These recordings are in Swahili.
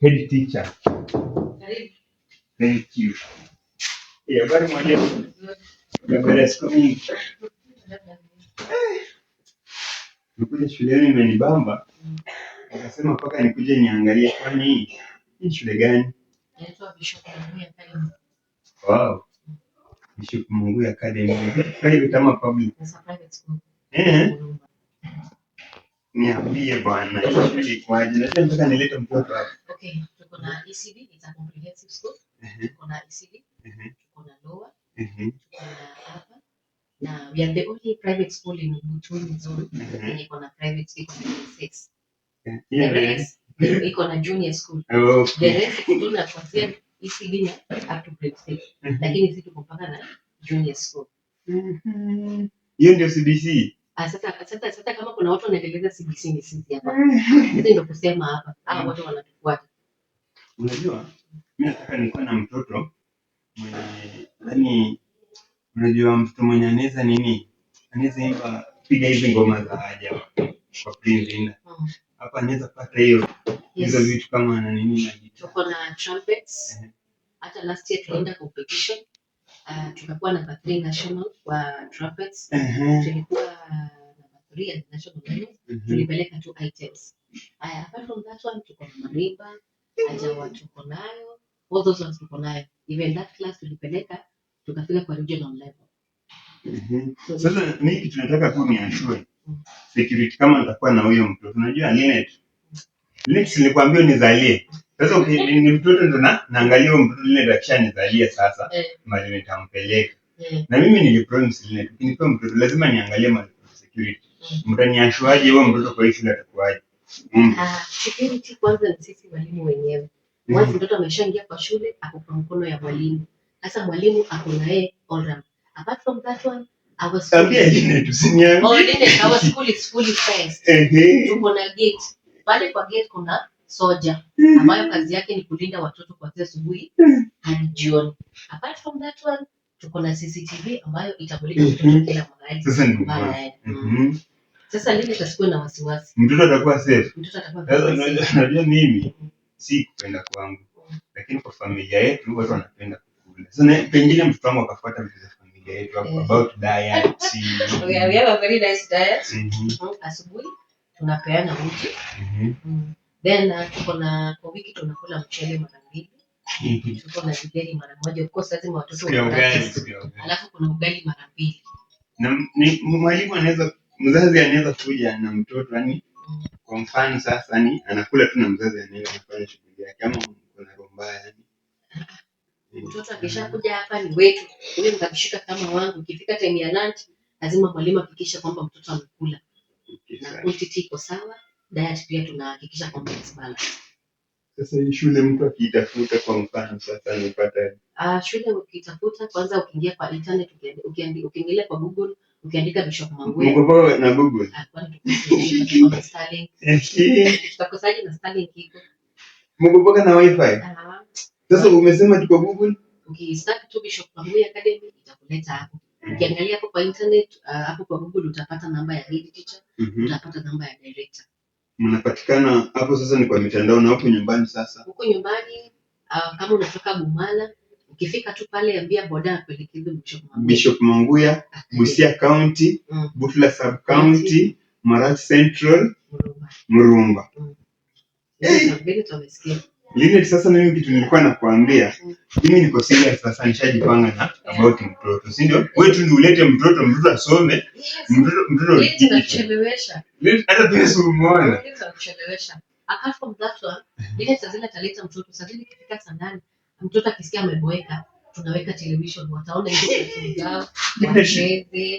head teacher. Thank you. Habari mwalimu. Habari siku mingi. Nikuja shuleni imenibamba. Akasema mpaka nikuje niangalie kwani hii shule gani? Inaitwa Bishop Munguya Academy. Wow. Bishop Munguya Academy. Private ama public? It's a private school. Niambie bwana, hii shule kwaje? Nataka nilete mtoto hapa. Okay, tuko na ECD, it's a comprehensive school. Tuko na ECD, tuko na lower, tuko na upper. Na we are the only private school in Buchuni zone yenye iko na private iko na 6. Iko na junior school. The rest kuna kuanzia ECD na up to grade 6. Lakini sisi tuko mpaka na junior school. Hiyo ndio CBC. Sasa kama kuna watu wanaendeleza CBC ni sisi hapa. Sisi ndio kusema hapa. Hawa watu wanatufuata. Unajua, mimi nataka nikuwe na mtoto mwenye unajua mtoto mwenye anaweza nini? Anaweza imba piga hizi ngoma za ajabu kwa Prince. Hapa anaweza pata hiyo hizo vitu kama na nini na gitaa. Tuko na trumpets. Hata last year tulienda competition. Tukakuwa namba 3 national kwa trumpets. Tulikuwa namba 3 at national level. Tulipeleka 2 items. Apart from that one tuko na marimba, ajawa tuko nayo, all those ones tuko nayo. Even that class tulipeleka tukafika kwa regional level. Sasa mimi kitu nataka tu niashue security kama nitakuwa na huyo mtoto. Unajua Linet nilikwambia nizalie. Sasa ni mtoto ndo naangalia huyo mtoto Linet akishanizalia sasa mali nitampeleka. Na mimi nilipromise Linet ukinipa mtoto lazima niangalie mali security. Mtaniashuaje huyo mtoto kwa shule atakuaje? Security kwanza ni sisi walimu wenyewe. Once mtoto ameshaingia kwa shule ako kwa mkono ya mwalimu. Sasa mwalimu ako na yeye all round. Apart from that one, our school is fully fenced. Tuko na gate. Pale kwa gate kuna soja ambayo kazi yake ni kulinda watoto kuanzia asubuhi hadi jioni. Apart from that one, tuko na CCTV ambayo itamulika mtoto kila mahali. Sasa ni mbaya. Sasa lini tasikuwe na wasiwasi. Mtoto atakuwa safe. Unajua mimi si kupenda kwangu. Lakini kwa familia yetu watu wanapenda kukula. Sasa pengine mtoto wangu akafuata vitu za familia yetu about diet. We have a very nice diet. Asubuhi tunapeana uji. Then tuko na kwa wiki tunakula mchele mara 2. Tuko na githeri mara 1. Of course lazima watoto wakule. Alafu kuna ugali mara 2. Na mwalimu anaweza mzazi anaweza kuja na mtoto yani kwa mfano sasa ni anakula tu na mzazi anafanya shughuli yake kama kuna roho mbaya yani. Mtoto akishakuja hapa ni wetu. Ule mtakishika kama wangu. Ukifika time ya lunch lazima mwalimu hakikisha kwamba mtoto amekula. Na quantity iko sawa. Diet pia tunahakikisha kwamba it's balanced. Sasa hii shule mtu akitafuta kwa mfano sasa anapata shule ukitafuta kwanza ukiingia kwa internet ukiingia kwa Google ukiandika Bishop Munguya. Mko na Google? Kwani tuko Starlink. Tutakosaje na Starlink iko? Mko na wifi? Sasa umesema tuko Google? Ukisearch tu Bishop Munguya Academy itakuleta hapo. Ukiangalia hapo kwa internet hapo kwa Google utapata namba ya head teacher, utapata namba ya director. Mnapatikana hapo sasa ni kwa mitandao na huko nyumbani sasa. Huko nyumbani kama unatoka Bumala ukifika tu pale ambia boda apelekeze Bishop Munguya, Busia County, Butula Sub County, Marachi Central, Murumba. Linet sasa mimi kitu nilikuwa nakuambia, mimi niko serious sasa nishajipanga na about mtoto, si ndio? Wewe tu ulete mtoto asome, mtoto tunachelewesha. Hata pesa umeona. Tunachelewesha. Apart from that one, Linet sasa ataleta mtoto sasa ikifika saa 8, mtoto akisikia ameboeka, tunaweka television wataona hizo vitu zao.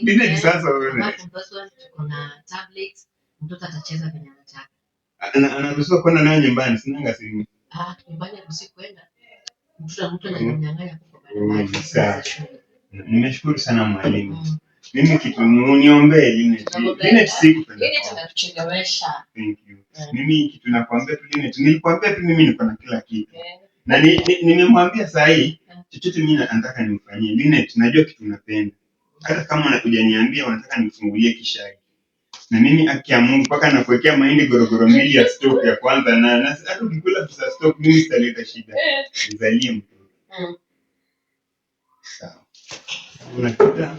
Linet sasa wewe. Apart from that one, tuko na tablet, mtoto atacheza kwenye anataka. Anaruhusiwa kwenda nayo nyumbani, sinanga simu. Nyumbani usikwenda. Mtu ananyang'anya kwa barabara. Nimeshukuru sana mwalimu. Mimi kitu muniombee Linet sikupenda. Linet tunachelewesha. Thank you. Mimi kitu nakwambia tu Linet, nilikwambia tu mimi niko na kila kitu. Na nimemwambia saa hii chochote mimi nataka nimfanyie. Linet najua kitu unapenda. Hata kama unakuja niambia unataka nifungulie kishai. Na mimi haki ya Mungu mpaka nakuwekea mahindi gorogoro 2 ya stock ya kwanza na hata ukikula pesa stock mimi sitaleta shida. Nizalie mtoto. Sawa. Unakuta